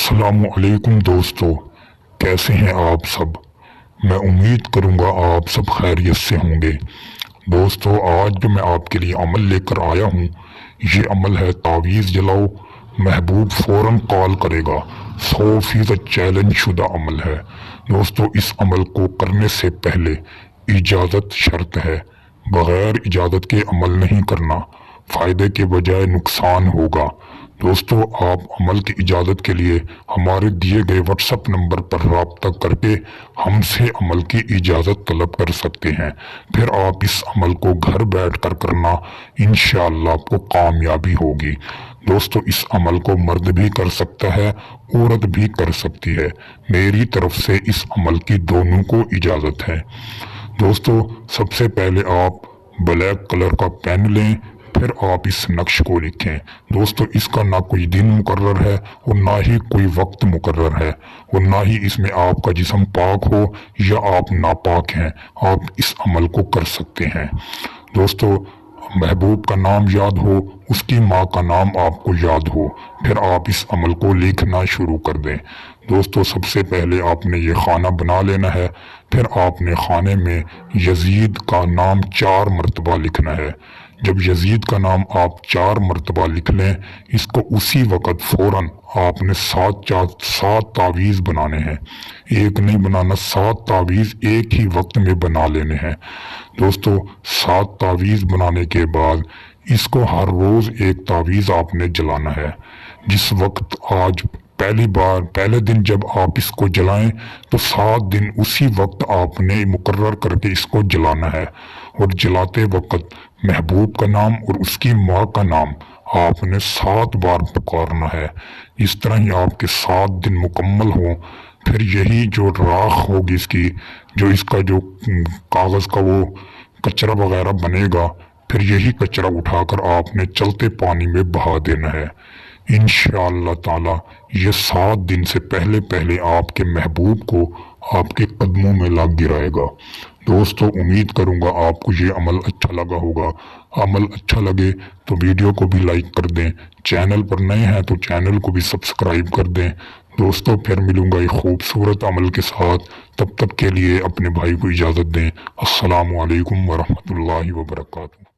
अस्सलामु अलैकुम दोस्तों, कैसे हैं आप सब। मैं उम्मीद करूंगा आप सब खैरियत से होंगे। दोस्तों, आज जो मैं आपके लिए अमल लेकर आया हूं, ये अमल है तावीज़ जलाओ, महबूब फ़ौरन कॉल करेगा। 100% चैलेंज शुदा अमल है। दोस्तों, इस अमल को करने से पहले इजाज़त शर्त है। बग़ैर इजाज़त के अमल नहीं करना, फ़ायदे के बजाय नुकसान होगा। दोस्तों, आप अमल की इजाज़त के लिए हमारे दिए गए व्हाट्सएप नंबर पर राब्ता करके हमसे अमल की इजाज़त तलब कर सकते हैं। फिर आप इस अमल को घर बैठ कर करना, इंशाअल्लाह आपको कामयाबी होगी। दोस्तों, इस अमल को मर्द भी कर सकता है, औरत भी कर सकती है। मेरी तरफ से इस अमल की दोनों को इजाज़त है। दोस्तों, सबसे पहले आप ब्लैक कलर का पेन लें, फिर आप इस नक्श को लिखें। दोस्तों, इसका ना कोई दिन मुकर्रर है और ना ही कोई वक्त मुकर्रर है, और ना ही इसमें आपका जिस्म पाक हो या आप नापाक हैं। आप इस अमल को कर सकते हैं। दोस्तों, महबूब का नाम याद हो, उसकी माँ का नाम आपको याद हो, फिर आप इस अमल को लिखना शुरू कर दें। दोस्तों, सबसे पहले आपने ये खाना बना लेना है। फिर आपने खाने में यजीद का नाम 4 मरतबा लिखना है। जब यजीद का नाम आप 4 मरतबा लिख लें, इसको उसी वक़्त फ़ौरन आपने 7 तावीज़ बनाने हैं। एक नहीं बनाना, 7 तावीज़ एक ही वक्त में बना लेने हैं। दोस्तों, 7 तावीज़ बनाने के बाद इसको हर रोज़ एक तावीज़ आपने जलाना है। जिस वक्त आज पहले दिन जब आप इसको जलाएं, तो 7 दिन उसी वक्त आपने मुकर्रर करके इसको जलाना है। और जलाते वक्त महबूब का नाम और उसकी माँ का नाम आपने 7 बार पुकारना है। इस तरह ही आपके 7 दिन मुकम्मल हों, फिर यही जो राख होगी इसकी, जो इसका जो कागज़ का वो कचरा वगैरह बनेगा, फिर यही कचरा उठाकर आपने चलते पानी में बहा देना है। इंशाअल्लाह ताला ये 7 दिन से पहले पहले आपके महबूब को आपके कदमों में ला गिराएगा। दोस्तों, उम्मीद करूंगा आपको ये अमल अच्छा लगा होगा। अमल अच्छा लगे तो वीडियो को भी लाइक कर दें, चैनल पर नए हैं तो चैनल को भी सब्सक्राइब कर दें। दोस्तों, फिर मिलूंगा एक खूबसूरत अमल के साथ। तब तक के लिए अपने भाई को इजाज़त दें। अस्सलामु अलैकुम वरहमतुल्लाहि वबरकातुहू।